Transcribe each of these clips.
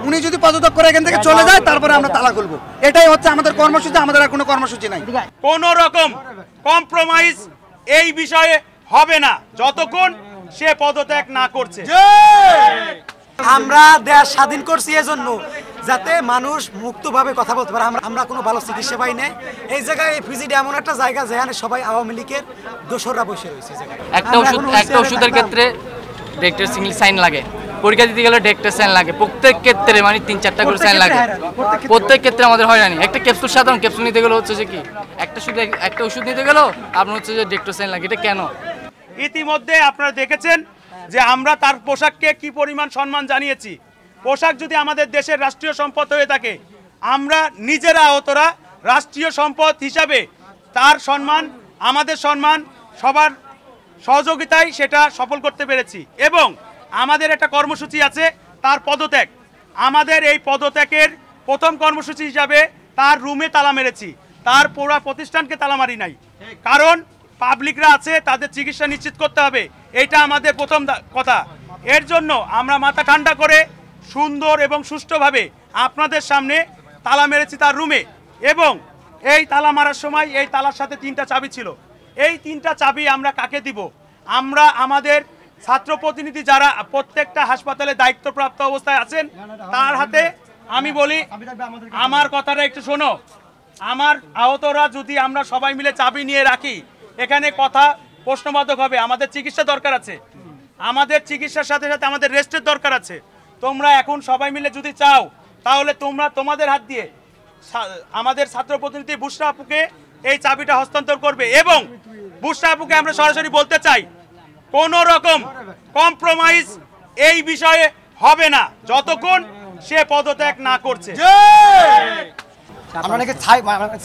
উনি যদি পদত্যাগ করে এখান থেকে চলে যায় তারপরে আমরা তালা খুলবো। এটাই হচ্ছে আমাদের কর্মসূচি, আমাদের আর কোনো কর্মসূচি নাই। কোন রকম কম্প্রোমাইজ এই বিষয়ে হবে না যতক্ষণ সে পদত্যাগ না করছে। আমরা দেশ স্বাধীন করছি এজন্য যাতে মানুষ মুক্তভাবে কথা বলতে পারে। আমরা কোনো ভালো চিকিৎসা পাই নাই। এই জায়গায় ফিজিডি এমন একটা জায়গা যেখানে সবাই আওয়ামী লীগের দোসররা বসে রয়েছে। একটা ওষুধের ক্ষেত্রে ডাক্তার সিঙ্গেল সাইন লাগে, পরীক্ষা দিতে গেলে ডাক্তার সাইন লাগে, প্রত্যেক ক্ষেত্রে মানে 3-4টা করে সাইন লাগে। প্রত্যেক ক্ষেত্রে আমাদের হয়রানি। একটা ক্যাপসুল, সাধারণ ক্যাপসুল নিতে গেলে হচ্ছে যে কি একটা ওষুধ নিতে গেলেও আপনার হচ্ছে যে ডাক্তার সাইন লাগে। এটা কেন? ইতিমধ্যে আপনারা দেখেছেন যে আমরা তার পোশাককে কি পরিমাণ সম্মান জানিয়েছি। পোশাক যদি আমাদের দেশের রাষ্ট্রীয় সম্পদ হয়ে থাকে, আমরা নিজেরা আহতরা রাষ্ট্রীয় সম্পদ হিসাবে তার সম্মান, আমাদের সম্মান, সবার সহযোগিতায় সেটা সফল করতে পেরেছি। এবং আমাদের একটা কর্মসূচি আছে, তার পদত্যাগ। আমাদের এই পদত্যাগের প্রথম কর্মসূচি হিসাবে তার রুমে তালা মেরেছি, তার পুরো প্রতিষ্ঠানকে তালা মারি নাই। কারণ পাবলিকরা আছে, তাদের চিকিৎসা নিশ্চিত করতে হবে, এটা আমাদের প্রথম কথা। এর জন্য আমরা মাথা ঠান্ডা করে সুন্দর এবং সুষ্ঠুভাবে আপনাদের সামনে তালা মেরেছি তার রুমে। এবং এই তালা মারার সময় এই তালার সাথে 3টা চাবি ছিল। এই 3টা চাবি আমরা কাকে দিব? আমরা আমাদের ছাত্র প্রতিনিধি যারা প্রত্যেকটা হাসপাতালে দায়িত্বপ্রাপ্ত অবস্থায় আছেন তার হাতে। আমি বলি, আমার কথাটা একটু শোনো। আমার আহতরা যদি আমরা সবাই মিলে চাবি নিয়ে রাখি, এখানে কথা প্রশ্নবাচক হবে। আমাদের চিকিৎসা দরকার আছে, আমাদের চিকিৎসার সাথে সাথে আমাদের রেস্টের দরকার আছে। তোমরা এখন সবাই মিলে যদি চাও তাহলে তোমরা তোমাদের হাত দিয়ে আমাদের ছাত্র প্রতিনিধি বুশরা আপুকে এই চাবিটা হস্তান্তর করবে। এবং বুশরা আপুকে আমরা সরাসরি বলতে চাই, কোন রকম কম্প্রোমাইজ এই বিষয়ে হবে না যতক্ষণ সে পদত্যাগ না করছে। আমরা নাকি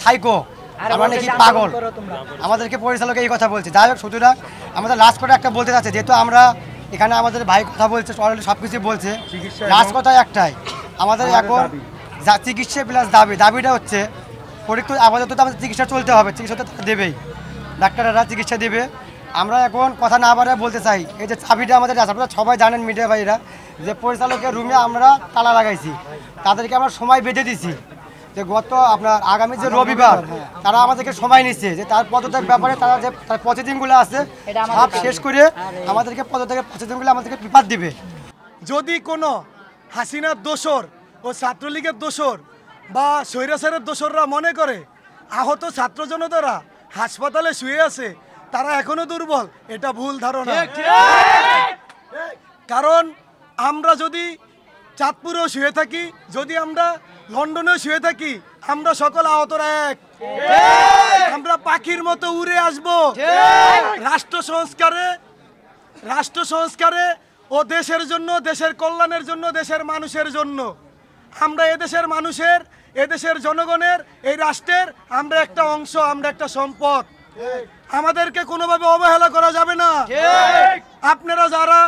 সাইকো, আমরা নাকি পাগল, আমাদেরকে পরিচালক এই কথা বলছে। যাই হোক, সুতরাং আমাদের লাস্ট করে একটা বলতে চাচ্ছে, যেহেতু আমরা এখানে আমাদের ভাই কথা বলছে, অলরেডি সব কিছু বলছে, লাস্ট কথা একটাই, আমাদের এখন যা চিকিৎসা প্লাস দাবিটা হচ্ছে পরীক্ষা। আমাদের তো আমাদের চিকিৎসা চলতে হবে, চিকিৎসা তো দেবেই, ডাক্তাররা চিকিৎসা দেবে। আমরা এখন কথা না বাড়ায় বলতে চাই, এই যে চাবিটা আমাদের আছে, আপনারা সবাই জানেন মিডিয়া ভাইরা, যে পরিচালকের রুমে আমরা তালা লাগাইছি, তাদেরকে আমরা সময় বেঁধে দিছি যে গত আপনার আগামী যে রবিবার তারা আমাদেরকে সময় নিচ্ছে যে তার পদত্যাগ ব্যাপারে তারা যে তার প্রতিদিনগুলো আছে সব শেষ করে আমাদেরকে পদত্যাগের প্রতিদিনগুলো আমাদেরকে পেপার দিবে। যদি কোনো হাসিনার দোসর ও ছাত্রলীগের দোসর বা স্বৈরাচারের দোসররা মনে করে আহত ছাত্র জনতারা হাসপাতালে শুয়ে আছে, তারা এখনো দুর্বল, এটা ভুল ধারণা। কারণ আমরা যদি চাঁদপুরেও শুয়ে থাকি, যদি আমরা লন্ডনেও শুয়ে থাকি, আমরা সকল আহতরা এক। আমরা পাখির মতো উড়ে আসব রাষ্ট্র সংস্কারে ও দেশের জন্য, দেশের কল্যাণের জন্য, দেশের মানুষের জন্য। আমরা এদেশের মানুষের, এদেশের জনগণের, এই রাষ্ট্রের আমরা একটা অংশ, আমরা একটা সম্পদ। আমাদেরকে কোনোভাবে অবহেলা করা যাবে না। আপনারা যারা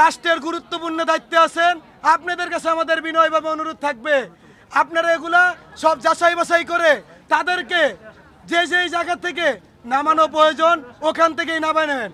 রাষ্ট্রের গুরুত্বপূর্ণ দায়িত্বে আছেন, আপনাদের কাছে আমাদের বিনয়ভাবে অনুরোধ থাকবে, আপনারা এগুলা সব যাচাই বাছাই করে তাদেরকে যে যেই জায়গা থেকে নামানো প্রয়োজন ওখান থেকেই নামাবেন।